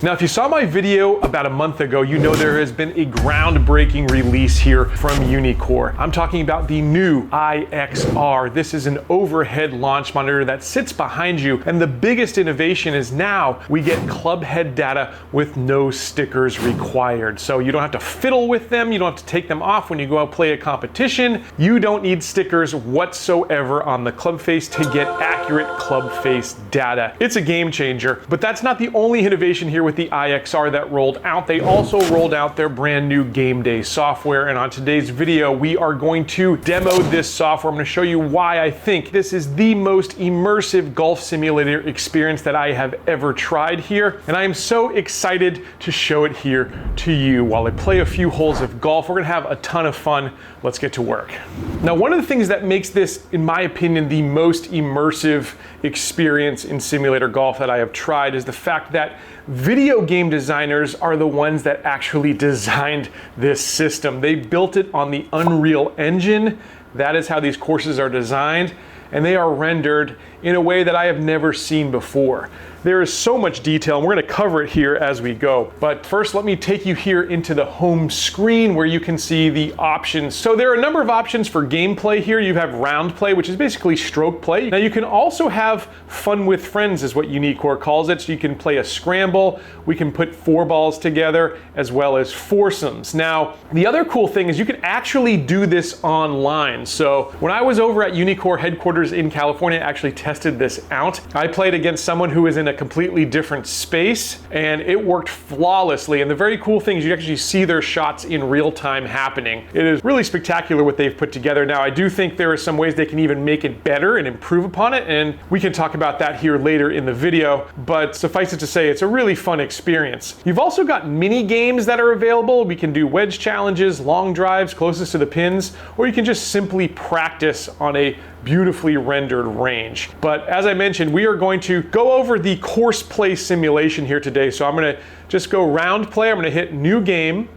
Now, if you saw my video about a month ago, you know there has been a groundbreaking release here from Uneekor. I'm talking about the new IXR. This is an overhead launch monitor that sits behind you, and the biggest innovation is now we get club head data with no stickers required. So you don't have to fiddle with them, you don't have to take them off when you go out play a competition. You don't need stickers whatsoever on the club face to get accurate club face data. It's a game changer, but that's not the only innovation here with the IXR that rolled out. They also rolled out their brand new Gameday software, and on today's video we are going to demo this software. I'm going to show you why I think this is the most immersive golf simulator experience that I have ever tried here, and I am so excited to show it here to you while I play a few holes of golf. We're going to have a ton of fun. Let's get to work. Now, one of the things that makes this, in my opinion, the most immersive experience in simulator golf that I have tried is the fact that video game designers are the ones that actually designed this system. They built it on the Unreal Engine. That is how these courses are designed, and they are rendered in a way that I have never seen before. There is so much detail, and we're going to cover it here as we go. But first, let me take you here into the home screen where you can see the options. So there are a number of options for gameplay here. You have round play, which is basically stroke play. Now you can also have fun with friends, is what Uneekor calls it. So you can play a scramble. We can put 4 balls together, as well as foursomes. Now, the other cool thing is you can actually do this online. So when I was over at Uneekor headquarters in California, I actually tested this out. I played against someone who was in a completely different space, and it worked flawlessly. And the very cool thing is you actually see their shots in real time happening. It is really spectacular what they've put together. Now, I do think there are some ways they can even make it better and improve upon it, and we can talk about that here later in the video, but suffice it to say, it's a really fun experience. You've also got mini games that are available. We can do wedge challenges, long drives closest to the pins, or you can just simply practice on a beautifully rendered range. But as I mentioned, we are going to go over the course play simulation here today. So I'm going to just go round play. I'm going to hit new game.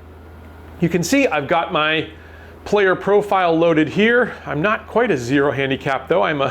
You can see I've got my player profile loaded here. I'm not quite a 0 handicap though. I'm a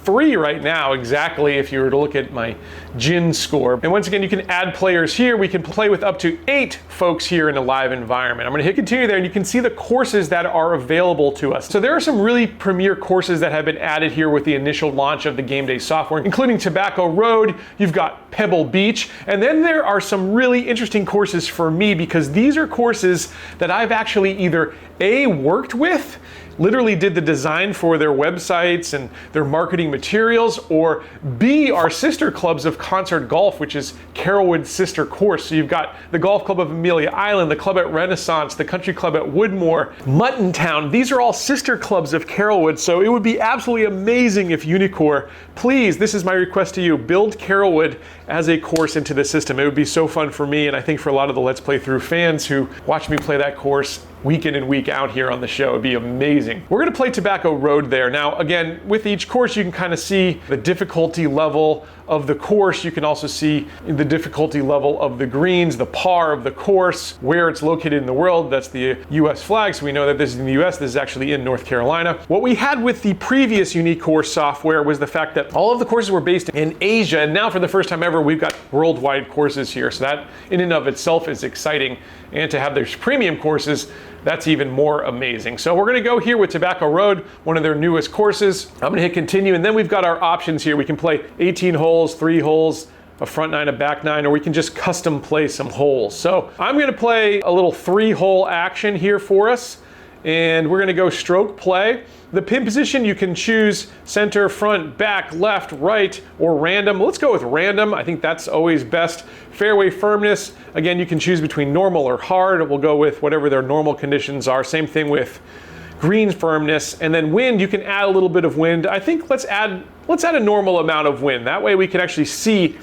3 right now, exactly, if you were to look at my GIN score. And once again, you can add players here. We can play with up to 8 folks here in a live environment. I'm going to hit continue there, and you can see the courses that are available to us. So there are some really premier courses that have been added here with the initial launch of the Gameday software, including Tobacco Road. You've got Pebble Beach, and then there are some really interesting courses for me, because these are courses that I've actually either A, worked with, literally did the design for their websites and their marketing materials, or B, are sister clubs of Concert Golf, which is Carrollwood's sister course. So you've got the Golf Club of Amelia Island, the Club at Renaissance, the Country Club at Woodmore, Muttontown. These are all sister clubs of Carrollwood, so it would be absolutely amazing if Uneekor, please, this is my request to you, build Carrollwood as a course into the system. It would be so fun for me, and I think for a lot of the Let's Play Through fans who watch me play that course week in and week out here on the show. It'd be amazing. We're gonna play Tobacco Road there. Now, again, with each course, you can kind of see the difficulty level of the course. You can also see the difficulty level of the greens, the par of the course, where it's located in the world. That's the US flag, so we know that this is in the US. This is actually in North Carolina. What we had with the previous Uneekor software was the fact that all of the courses were based in Asia, and now for the first time ever, we've got worldwide courses here. So that in and of itself is exciting, and to have their premium courses, that's even more amazing. So we're gonna go here with Tobacco Road, one of their newest courses. I'm gonna hit continue, and then we've got our options here. We can play 18 holes, 3 holes, a front 9, a back 9, or we can just custom play some holes. So I'm gonna play a little 3-hole action here for us, and we're gonna go stroke play. The pin position, you can choose center, front, back, left, right, or random. Let's go with random. I think that's always best. Fairway firmness, again, you can choose between normal or hard. We'll go with whatever their normal conditions are. Same thing with green firmness. And then wind, you can add a little bit of wind. I think let's add a normal amount of wind. That way we can actually see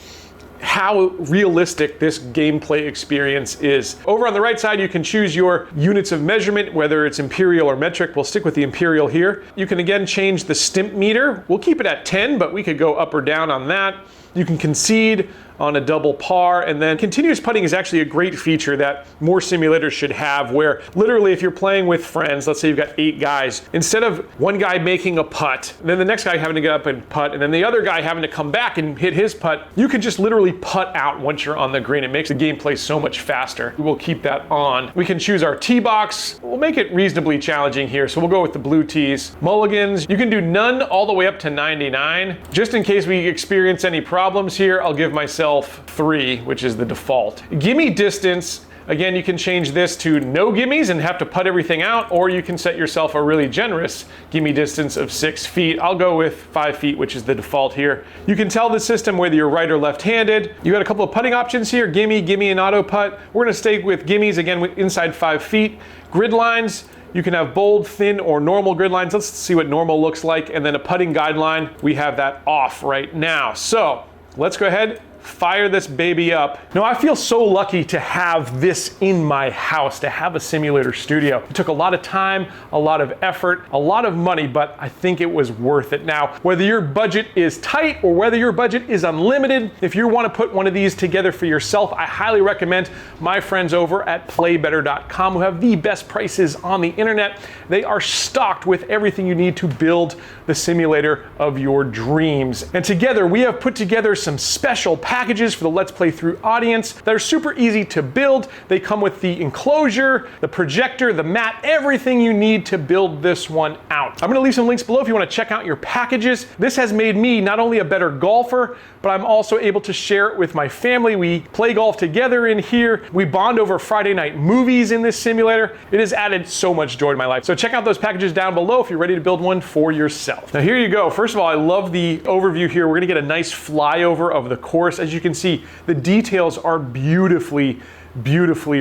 how realistic this gameplay experience is. Over on the right side, you can choose your units of measurement, whether it's imperial or metric. We'll stick with the imperial here. You can again change the stimp meter. We'll keep it at 10, but we could go up or down on that. You can concede on a double par. And then continuous putting is actually a great feature that more simulators should have, where literally if you're playing with friends, let's say you've got 8 guys, instead of one guy making a putt, then the next guy having to get up and putt, and then the other guy having to come back and hit his putt, you can just literally putt out once you're on the green. It makes the gameplay so much faster. We'll keep that on. We can choose our tee box. We'll make it reasonably challenging here, so we'll go with the blue tees. Mulligans, you can do none all the way up to 99. Just in case we experience any problems here, I'll give myself 3, which is the default. Gimme distance. Again, you can change this to no gimmies and have to putt everything out, or you can set yourself a really generous gimme distance of 6 feet. I'll go with 5 feet, which is the default here. You can tell the system whether you're right or left-handed. You got a couple of putting options here, gimme, gimme, and auto putt. We're gonna stay with gimmies, again, inside 5 feet. Grid lines, you can have bold, thin, or normal grid lines. Let's see what normal looks like. And then a putting guideline, we have that off right now. So let's go ahead, fire this baby up. Now, I feel so lucky to have this in my house, to have a simulator studio. It took a lot of time, a lot of effort, a lot of money, but I think it was worth it. Now, whether your budget is tight or whether your budget is unlimited, if you want to put one of these together for yourself, I highly recommend my friends over at playbetter.com, who have the best prices on the internet. They are stocked with everything you need to build the simulator of your dreams. And together, we have put together some special packages for the Let's Play Through audience that are super easy to build. They come with the enclosure, the projector, the mat, everything you need to build this one out. I'm gonna leave some links below if you wanna check out your packages. This has made me not only a better golfer, but I'm also able to share it with my family. We play golf together in here. We bond over Friday night movies in this simulator. It has added so much joy to my life. So check out those packages down below if you're ready to build one for yourself. Now here you go. First of all, I love the overview here. We're gonna get a nice flyover of the course. As you can see, the details are beautifully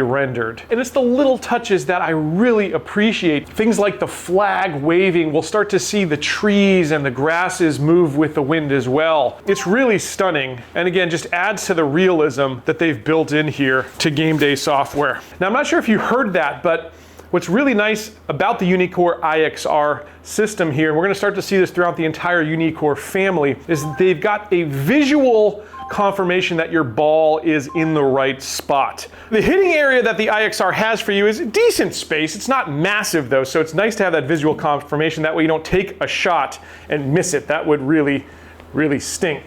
rendered. And it's the little touches that I really appreciate. Things like the flag waving. We'll start to see the trees and the grasses move with the wind as well. It's really stunning. And again, just adds to the realism that they've built in here to Gameday software. Now, I'm not sure if you heard that, but what's really nice about the Uneekor IXR system here, and we're gonna start to see this throughout the entire Uneekor family, is they've got a visual confirmation that your ball is in the right spot. The hitting area that the IXR has for you is a decent space. It's not massive though, so it's nice to have that visual confirmation. That way you don't take a shot and miss it. That would really stink.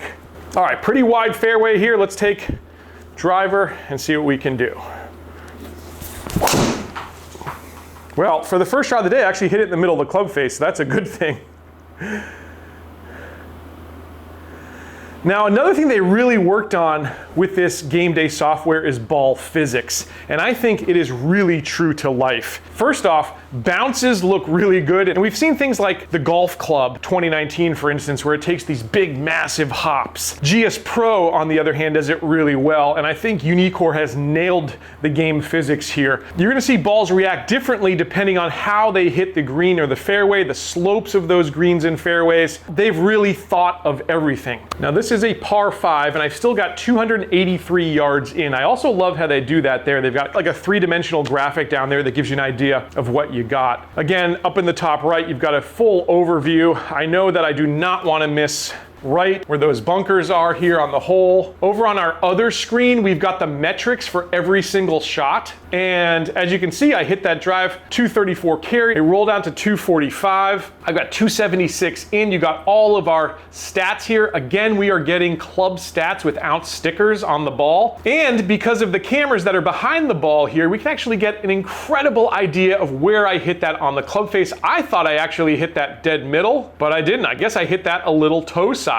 All right, pretty wide fairway here. Let's take driver and see what we can do. Well, for the first shot of the day, I actually hit it in the middle of the club face, so that's a good thing. Now, another thing they really worked on with this Gameday software is ball physics, and I think it is really true to life. First off, bounces look really good, and we've seen things like the Golf Club 2019, for instance, where it takes these big, massive hops. GS Pro, on the other hand, does it really well, and I think Uneekor has nailed the game physics here. You're gonna see balls react differently depending on how they hit the green or the fairway, the slopes of those greens and fairways. They've really thought of everything. Now, this is a par 5, and I've still got 283 yards in. I also love how they do that there. They've got like a 3-dimensional graphic down there that gives you an idea of what you got. Again, up in the top right, you've got a full overview. I know that I do not want to miss right where those bunkers are here on the hole. Over on our other screen, we've got the metrics for every single shot. And as you can see, I hit that drive, 234 carry. It rolled down to 245. I've got 276 in. You got all of our stats here. Again, we are getting club stats without stickers on the ball. And because of the cameras that are behind the ball here, we can actually get an incredible idea of where I hit that on the club face. I thought I actually hit that dead middle, but I didn't. I guess I hit that a little toe side.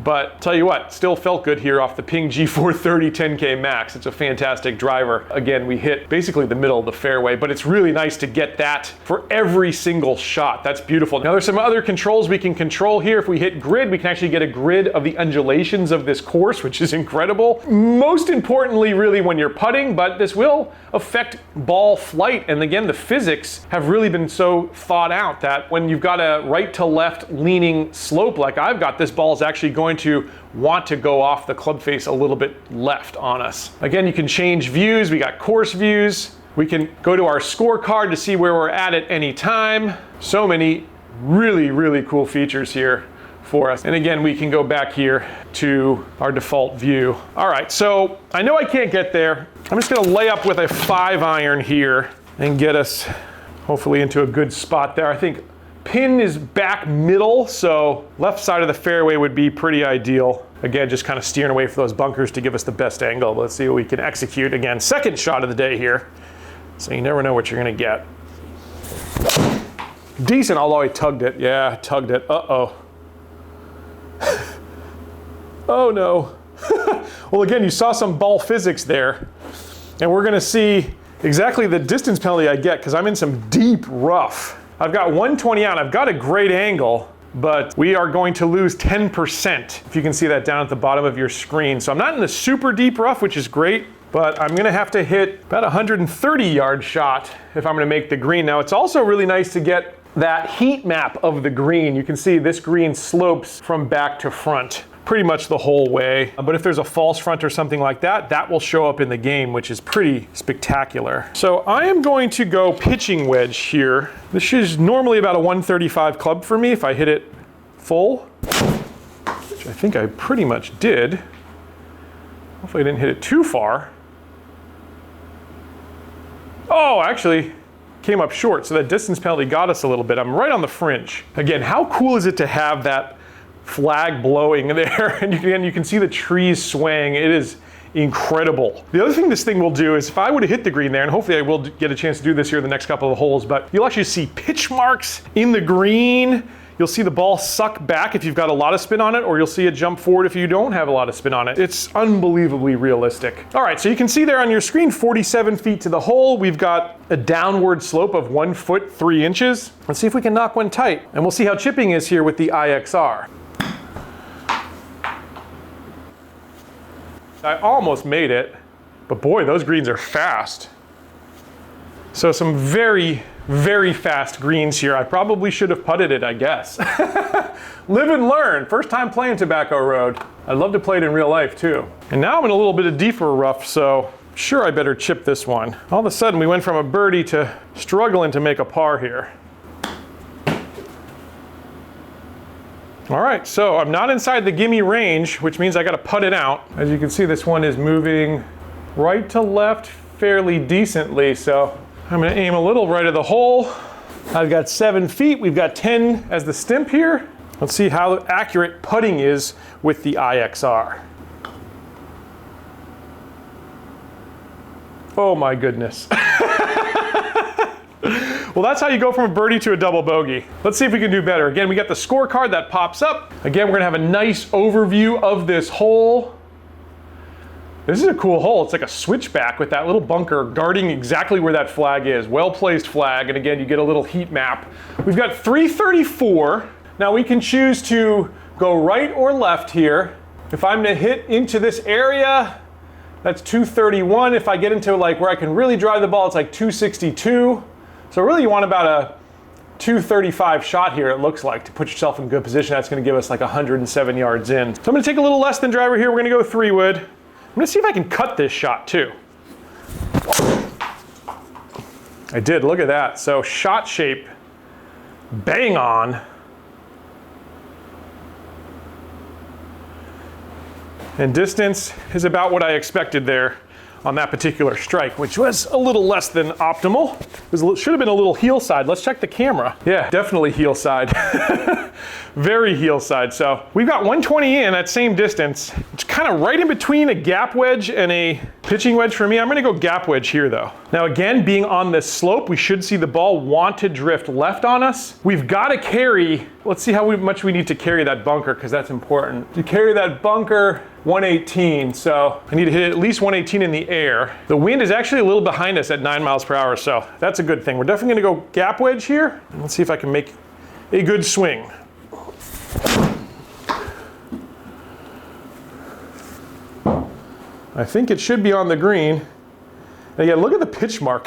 But tell you what, still felt good here off the Ping G430 10K Max. It's a fantastic driver. Again, we hit basically the middle of the fairway, but it's really nice to get that for every single shot. That's beautiful. Now there's some other controls we can control here. If we hit grid, we can actually get a grid of the undulations of this course, which is incredible. Most importantly, really when you're putting, but this will affect ball flight. And again, the physics have really been so thought out that when you've got a right to left leaning slope like I've got, this ball is actually going to want to go off the club face a little bit left on us. Again, you can change views. We got course views. We can go to our scorecard to see where we're at any time. So many really cool features here for us. And again, we can go back here to our default view. All right, so I know I can't get there. I'm just gonna lay up with a 5-iron here and get us hopefully into a good spot there. I think pin is back middle, so left side of the fairway would be pretty ideal. Again, just kind of steering away from those bunkers to give us the best angle. Let's see what we can execute. Again, second shot of the day here. So you never know what you're gonna get. Decent, although I tugged it. Yeah, tugged it. Uh-oh. Oh no. Well, again, you saw some ball physics there. And we're gonna see exactly the distance penalty I get because I'm in some deep rough. I've got 120 out. I've got a great angle, but we are going to lose 10%. If you can see that down at the bottom of your screen. So I'm not in the super deep rough, which is great, but I'm gonna have to hit about a 130-yard shot if I'm gonna make the green. Now, it's also really nice to get that heat map of the green. You can see this green slopes from back to front pretty much the whole way. But if there's a false front or something like that, that will show up in the game, which is pretty spectacular. So I am going to go pitching wedge here. This is normally about a 135 club for me if I hit it full, which I think I pretty much did. Hopefully I didn't hit it too far. Oh, actually came up short, so that distance penalty got us a little bit. I'm right on the fringe. Again, how cool is it to have that flag blowing there, and you can see the trees swaying. It is incredible. The other thing this thing will do is if I would have hit the green there, and hopefully I will get a chance to do this here in the next couple of holes, but you'll actually see pitch marks in the green. You'll see the ball suck back if you've got a lot of spin on it, or you'll see it jump forward if you don't have a lot of spin on it. It's unbelievably realistic. All right, so you can see there on your screen, 47 feet to the hole. We've got a downward slope of 1 foot 3 inches. Let's see if we can knock one tight. And we'll see how chipping is here with the IXR. I almost made it, but boy, those greens are fast. So some very, very fast greens here. I probably should have putted it, I guess. Live and learn. First time playing Tobacco Road. I'd love to play it in real life too. And now I'm in a little bit of deeper rough, so sure I better chip this one. All of a sudden we went from a birdie to struggling to make a par here. All right, so I'm not inside the gimme range, which means I gotta putt it out. As you can see, this one is moving right to left fairly decently, so I'm gonna aim a little right of the hole. I've got 7 feet, we've got 10 as the stimp here. Let's see how accurate putting is with the IXR. Oh my goodness. Well, that's how you go from a birdie to a double bogey. Let's see if we can do better. Again, we got the scorecard that pops up. Again, we're gonna have a nice overview of this hole. This is a cool hole. It's like a switchback with that little bunker guarding exactly where that flag is. Well-placed flag, and again, you get a little heat map. We've got 334. Now we can choose to go right or left here. If I'm gonna hit into this area, that's 231. If I get into like where I can really drive the ball, it's like 262. So really you want about a 235 shot here, it looks like, to put yourself in good position. That's gonna give us like 107 yards in. So I'm gonna take a little less than driver here. We're gonna go 3-wood. I'm gonna see if I can cut this shot too. I did, look at that. So shot shape, bang on. And distance is about what I expected there on that particular strike, which was a little less than optimal. It should have been a little heel side. Let's check the camera. Yeah, definitely heel side. Very heel side. So we've got 120 in at same distance. It's kind of right in between a gap wedge and a pitching wedge for me. I'm gonna go gap wedge here though. Now again, being on this slope, we should see the ball want to drift left on us. We've got to carry, let's see how much we need to carry that bunker, because that's important. To carry that bunker, 118, so I need to hit at least 118 in the air. The wind is actually a little behind us at 9 miles per hour, so that's a good thing. We're definitely gonna go gap wedge here. Let's see if I can make a good swing. I think it should be on the green. And again, look at the pitch mark.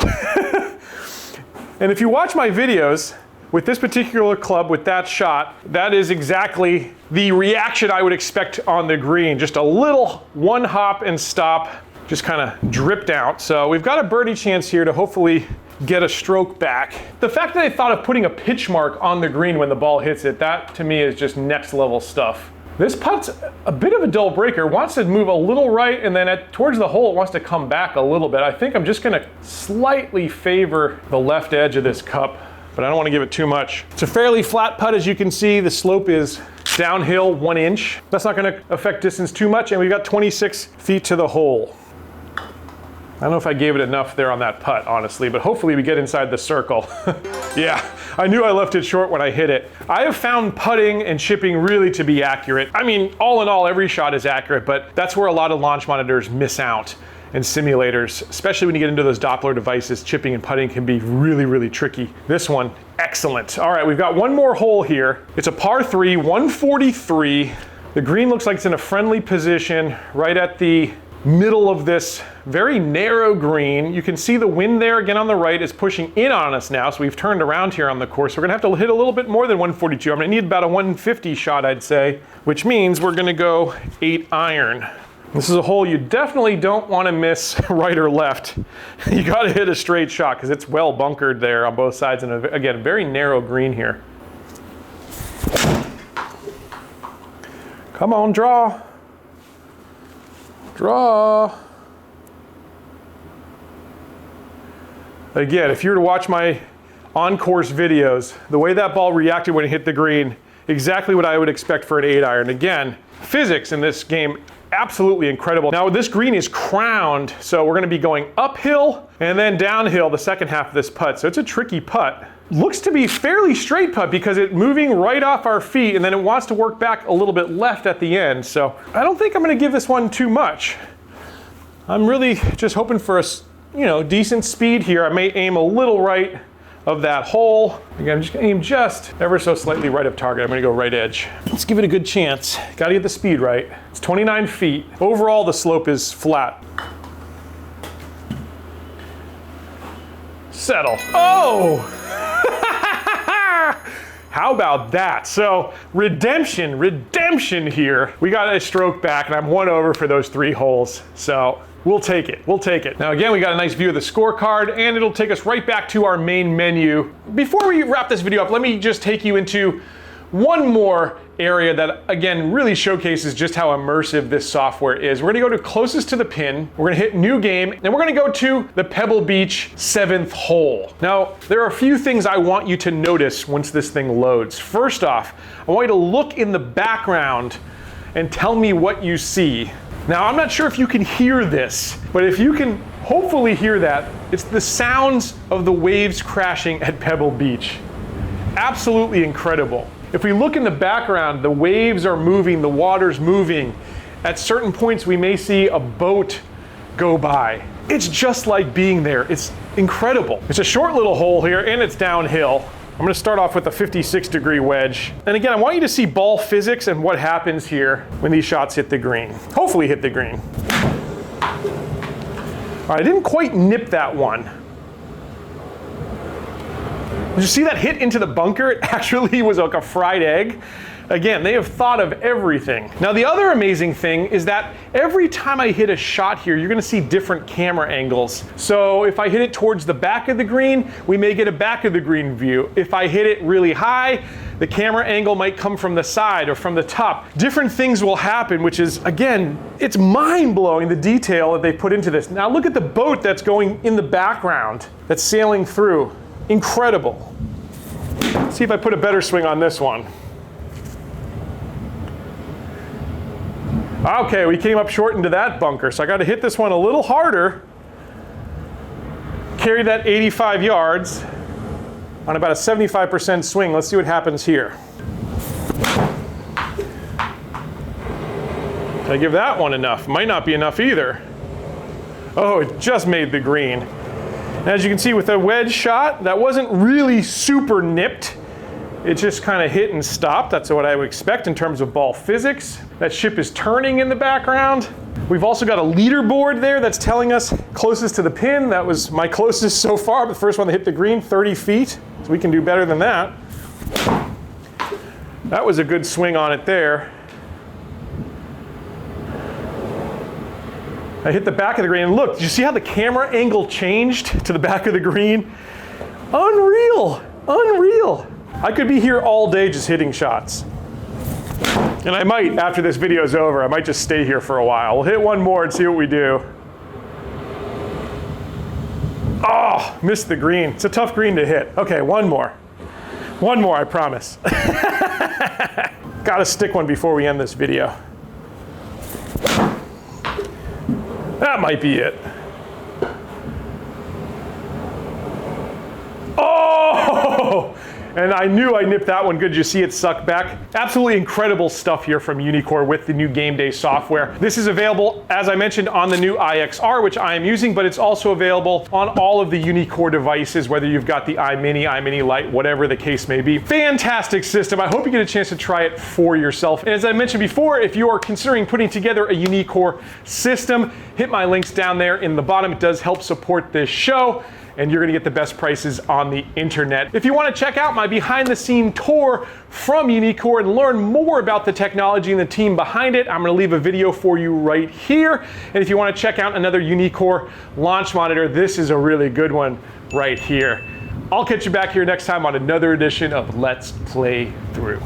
And if you watch my videos, with this particular club, with that shot, that is exactly the reaction I would expect on the green. Just a little one hop and stop, just kind of dripped out. So we've got a birdie chance here to hopefully get a stroke back. The fact that they thought of putting a pitch mark on the green when the ball hits it, that to me is just next level stuff. This putt's a bit of a dull breaker. It wants to move a little right, and then towards the hole it wants to come back a little bit. I think I'm just gonna slightly favor the left edge of this cup, but I don't want to give it too much. It's a fairly flat putt, as you can see. The slope is downhill 1 inch. That's not gonna affect distance too much, and we've got 26 feet to the hole. I don't know if I gave it enough there on that putt, honestly, but hopefully we get inside the circle. Yeah, I knew I left it short when I hit it. I have found putting and chipping really to be accurate. I mean, all in all, every shot is accurate, but that's where a lot of launch monitors miss out. And simulators, especially when you get into those Doppler devices, chipping and putting can be really, really tricky. This one, excellent. All right, we've got one more hole here. It's a par 3, 143. The green looks like it's in a friendly position right at the middle of this very narrow green. You can see the wind there again on the right is pushing in on us now, so we've turned around here on the course. We're gonna have to hit a little bit more than 142. I'm gonna need about a 150 shot, I'd say, which means we're gonna go 8 iron. This is a hole you definitely don't want to miss right or left. You got to hit a straight shot because it's well bunkered there on both sides, and again, very narrow green here. Come on, draw. Draw. Again, if you were to watch my on-course videos, the way that ball reacted when it hit the green, exactly what I would expect for an 8 iron. Again, physics in this game, absolutely incredible. Now this green is crowned, so we're gonna be going uphill and then downhill the second half of this putt. So it's a tricky putt. Looks to be fairly straight putt because it's moving right off our feet and then it wants to work back a little bit left at the end. So I don't think I'm gonna give this one too much. I'm really just hoping for a decent speed here. I may aim a little right of that hole. Again, I'm just gonna aim just ever so slightly right of target. I'm gonna go right edge. Let's give it a good chance. Gotta get the speed right. It's 29 feet. Overall, the slope is flat. Settle. Oh! How about that? So redemption here. We got a stroke back and I'm 1 over for those 3 holes. So we'll take it, we'll take it. Now again, we got a nice view of the scorecard and it'll take us right back to our main menu. Before we wrap this video up, let me just take you into one more area that again really showcases just how immersive this software is. We're gonna go to closest to the pin, we're gonna hit new game, and we're gonna go to the Pebble Beach 7th hole. Now, there are a few things I want you to notice once this thing loads. First off, I want you to look in the background and tell me what you see. Now, I'm not sure if you can hear this, but if you can hopefully hear that, it's the sounds of the waves crashing at Pebble Beach. Absolutely incredible. If we look in the background, the waves are moving, the water's moving. At certain points, we may see a boat go by. It's just like being there. It's incredible. It's a short little hole here and it's downhill. I'm gonna start off with a 56-degree wedge. And again, I want you to see ball physics and what happens here when these shots hit the green. Hopefully hit the green. All right, I didn't quite nip that one. Did you see that hit into the bunker? It actually was like a fried egg. Again, they have thought of everything. Now the other amazing thing is that every time I hit a shot here, you're gonna see different camera angles. So if I hit it towards the back of the green, we may get a back of the green view. If I hit it really high, the camera angle might come from the side or from the top. Different things will happen, which is, again, it's mind-blowing the detail that they put into this. Now look at the boat that's going in the background, that's sailing through. Incredible. Let's see if I put a better swing on this one. Okay, we came up short into that bunker, so I got to hit this one a little harder. Carry that 85 yards on about a 75% swing. Let's see what happens here. Did I give that one enough? Might not be enough either. Oh, it just made the green. And as you can see with the wedge shot, that wasn't really super nipped. It just kind of hit and stopped. That's what I would expect in terms of ball physics. That ship is turning in the background. We've also got a leaderboard there that's telling us closest to the pin. That was my closest so far, but the first one that hit the green, 30 feet. So we can do better than that. That was a good swing on it there. I hit the back of the green, and look, did you see how the camera angle changed to the back of the green? Unreal, unreal. I could be here all day just hitting shots. And I might, after this video is over, I might just stay here for a while. We'll hit one more and see what we do. Oh, missed the green. It's a tough green to hit. Okay, one more. One more, I promise. Gotta stick one before we end this video. That might be it. Oh! And I knew I nipped that one good. Did you see it suck back? Absolutely incredible stuff here from Uneekor with the new Gameday software. This is available, as I mentioned, on the new iXR, which I am using, but it's also available on all of the Uneekor devices, whether you've got the iMini, iMini Lite, whatever the case may be. Fantastic system. I hope you get a chance to try it for yourself. And as I mentioned before, if you are considering putting together a Uneekor system, hit my links down there in the bottom. It does help support this show, and you're gonna get the best prices on the internet. If you wanna check out my behind the scene tour from Uneekor and learn more about the technology and the team behind it, I'm gonna leave a video for you right here. And if you wanna check out another Uneekor launch monitor, this is a really good one right here. I'll catch you back here next time on another edition of Let's Play Through.